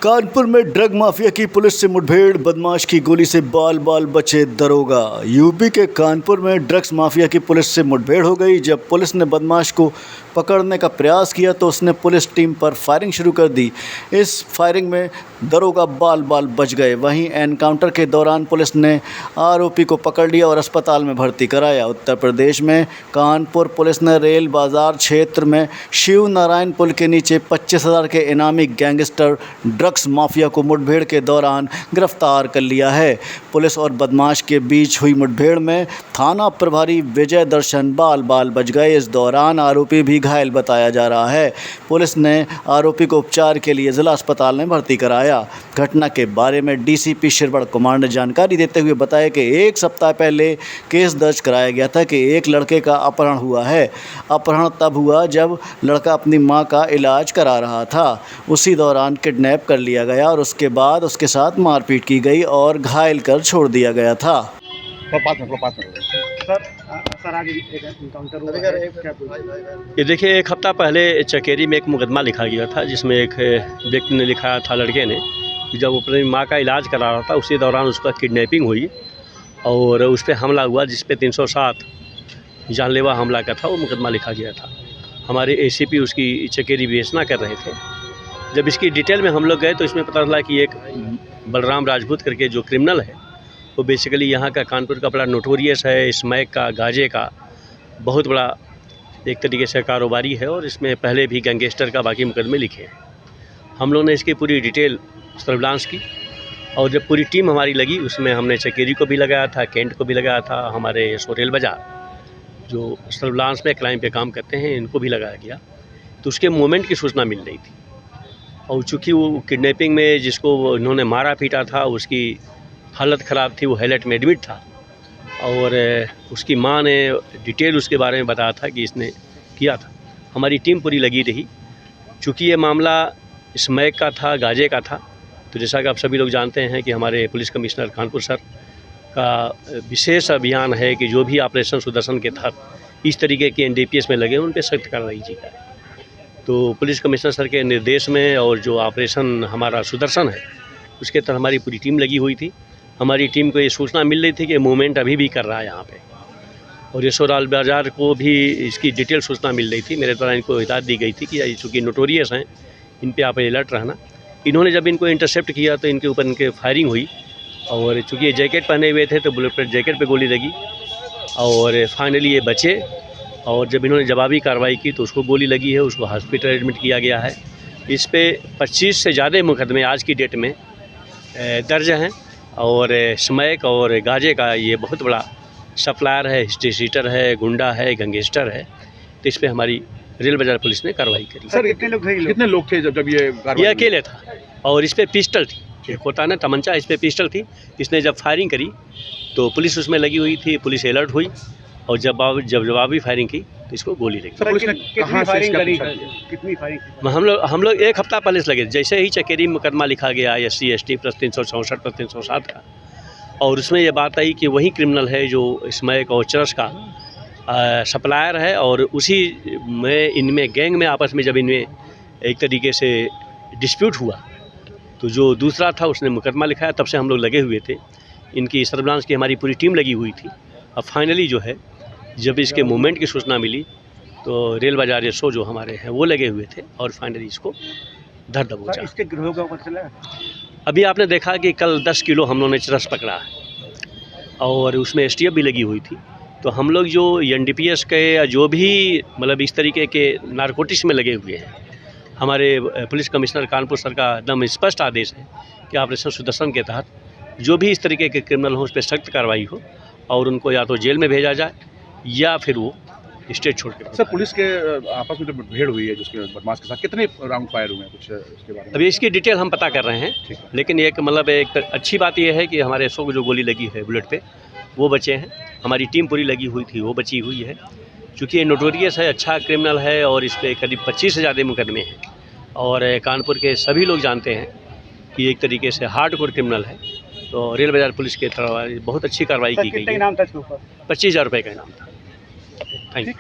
कानपुर में drug mafia की police से मुठभेड़, बदमाश की गोली से बाल बाल बचे दरोगा। यूपी के कानपुर में ड्रग्स माफिया की पुलिस से मुठभेड़ हो गई। जब पुलिस ने बदमाश को पकड़ने का प्रयास किया तो उसने पुलिस टीम पर फायरिंग शुरू कर दी। इस फायरिंग में दरोगा बाल बाल बच गए। वहीं एनकाउंटर के दौरान पुलिस ने आरोपी को पकड़ लिया और अस्पताल में भर्ती कराया। उत्तर प्रदेश में कानपुर पुलिस ने रेल बाजार क्षेत्र में शिव नारायण पुल के नीचे 25,000 के इनामी गैंगस्टर ड्रग्स माफिया को मुठभेड़ के दौरान गिरफ्तार कर लिया है। पुलिस और बदमाश के बीच हुई मुठभेड़ में थाना प्रभारी विजय दर्शन बाल बाल बच गए। इस दौरान आरोपी भी घायल बताया जा रहा है। पुलिस ने आरोपी को उपचार के लिए जिला अस्पताल में भर्ती कराया। घटना के बारे में डीसीपी श्रवण कुमार ने जानकारी देते हुए बताया कि 1 सप्ताह पहले केस दर्ज कराया गया था कि एक लड़के का अपहरण हुआ है। अपहरण तब हुआ जब लड़का अपनी मां का इलाज करा रहा था। उसी दौरान किडनैप कर लिया गया और उसके बाद उसके साथ मारपीट की गई और घायल कर छोड़ दिया गया था। सर आगे एक एनकाउंटर हुआ है, क्या ये देखिए, 1 हफ्ता पहले चकेरी में एक मुकदमा लिखा गया था जिसमें एक व्यक्ति ने लिखाया था, लड़के ने, कि जब अपनी माँ का इलाज करा रहा था उसी दौरान उसका किडनैपिंग हुई और उस पर हमला हुआ, जिस पे 307 जानलेवा हमला का था वो मुकदमा लिखा गया था। हमारे एसीपी उसकी चकेरी विवेचना कर रहे थे। जब इसकी डिटेल में हम लोग गए तो इसमें पता चला कि एक बलराम राजपूत करके जो क्रिमिनल है वो बेसिकली यहाँ का कानपुर का बड़ा नोटोरियस है, स्मैक का, गांजे का बहुत बड़ा एक तरीके से कारोबारी है और इसमें पहले भी गैंगस्टर का बाकी मुकदमे लिखे हैं। हम लोग ने इसकी पूरी डिटेल सर्विलांस की और जब पूरी टीम हमारी लगी उसमें हमने चकेरी को भी लगाया था, कैंट को भी लगाया था, हमारे सोरेल बाजार जो सर्विलांस में क्राइम पे काम करते हैं इनको भी लगाया गया। तो उसके मूवमेंट की सूचना मिल रही थी और चूँकि वो किडनैपिंग में जिसको उन्होंने मारा पीटा था उसकी हालत ख़राब थी, वो हाईलाइट में एडमिट था और उसकी मां ने डिटेल उसके बारे में बताया था कि इसने किया था। हमारी टीम पूरी लगी रही। चूँकि ये मामला स्मैक का था, गांजे का था, तो जैसा कि आप सभी लोग जानते हैं कि हमारे पुलिस कमिश्नर कानपुर सर का विशेष अभियान है कि जो भी ऑपरेशन सुदर्शन के तहत इस तरीके के एनडीपीएस में लगे उन पर सख्त कार्रवाई की जाए। तो पुलिस कमिश्नर सर के निर्देश में और जो ऑपरेशन हमारा सुदर्शन है उसके तहत हमारी पूरी टीम लगी हुई थी। हमारी टीम को ये सूचना मिल रही थी कि मूवमेंट अभी भी कर रहा है यहाँ पे और ये सोरेल बाजार को भी इसकी डिटेल सूचना मिल रही थी। मेरे द्वारा इनको हिदायत दी गई थी कि चूँकि नोटोरियस हैं इन पे आप अलर्ट रहना। इन्होंने जब इनको इंटरसेप्ट किया तो इनके ऊपर इनके फायरिंग हुई और चूँकि ये जैकेट पहने हुए थे तो बुलेट प्रूफ जैकेट पे गोली लगी और फाइनली ये बचे और जब इन्होंने जवाबी कार्रवाई की तो उसको गोली लगी है, उसको हॉस्पिटल एडमिट किया गया है। इस पर 25 से ज़्यादा मुकदमे आज की डेट में दर्ज हैं और स्मैक और गांजे का ये बहुत बड़ा सप्लायर है, हिस्ट्रीशीटर है, गुंडा है, गैंगस्टर है। तो इस पर हमारी रेल बाजार पुलिस ने कार्रवाई करी। सर कितने लोग थे जब ये अकेले था और इस पर पिस्टल थी, एक होता है ना तमंचा, इस पर पिस्टल थी। इसने जब फायरिंग करी तो पुलिस उसमें लगी हुई थी, पुलिस अलर्ट हुई और जब जवाबी फायरिंग की तो इसको गोली लगी। पुलिस ने कितनी फायरिंग करी? हम लोग 1 हफ्ता पहले से लगे। जैसे ही चकेरी मुकदमा लिखा गया SC ST प्लस 364 प्लस 307 का और उसमें ये बात आई कि वही क्रिमिनल है जो स्मैक और चरस का सप्लायर है और उसी में इनमें गैंग में आपस में जब इनमें एक तरीके से डिस्प्यूट हुआ तो जो दूसरा था उसने मुकदमा लिखाया। तब से हम लोग लगे हुए थे, इनकी सर्विलांस की हमारी पूरी टीम लगी हुई थी। अब फाइनली जो है जब इसके मूवमेंट की सूचना मिली तो रेल बाजार SO जो हमारे हैं वो लगे हुए थे और फाइनली इसको धर दबोचा। इसके गिरोह का पता चला? अभी आपने देखा कि कल 10 किलो हम लोगों ने चरस पकड़ा है और उसमें STF भी लगी हुई थी। तो हम लोग जो NDPS के या जो भी मतलब इस तरीके के नारकोटिक्स में लगे हुए हैं, हमारे पुलिस कमिश्नर कानपुर सर का एकदम स्पष्ट आदेश है कि ऑपरेशन सुदर्शन के तहत जो भी इस तरीके के क्रिमिनल हो उस पर सख्त कार्रवाई हो और उनको या तो जेल में भेजा जाए या फिर वो स्टेट छोड़ के। सर पुलिस के आपस में जो भीड़ हुई है जिसके बदमाश के साथ, कितने राउंड फायर हुए हैं कुछ इसके बारे में? अभी इसकी डिटेल हम पता कर रहे हैं, लेकिन एक मतलब एक अच्छी बात यह है कि हमारे SO को जो गोली लगी है बुलेट पे वो बचे हैं। हमारी टीम पूरी लगी हुई थी, वो बची हुई है। चूँकि ये नोटोरियस है, अच्छा क्रिमिनल है और इस पर करीब 25 से ज़्यादा मुकदमे हैं और कानपुर के सभी लोग जानते हैं कि एक तरीके से हार्डकोर क्रिमिनल है। तो रेल बाजार पुलिस के तरफ बहुत अच्छी कार्रवाई की गई है। 25,000 रुपये का इनाम था। Thank you.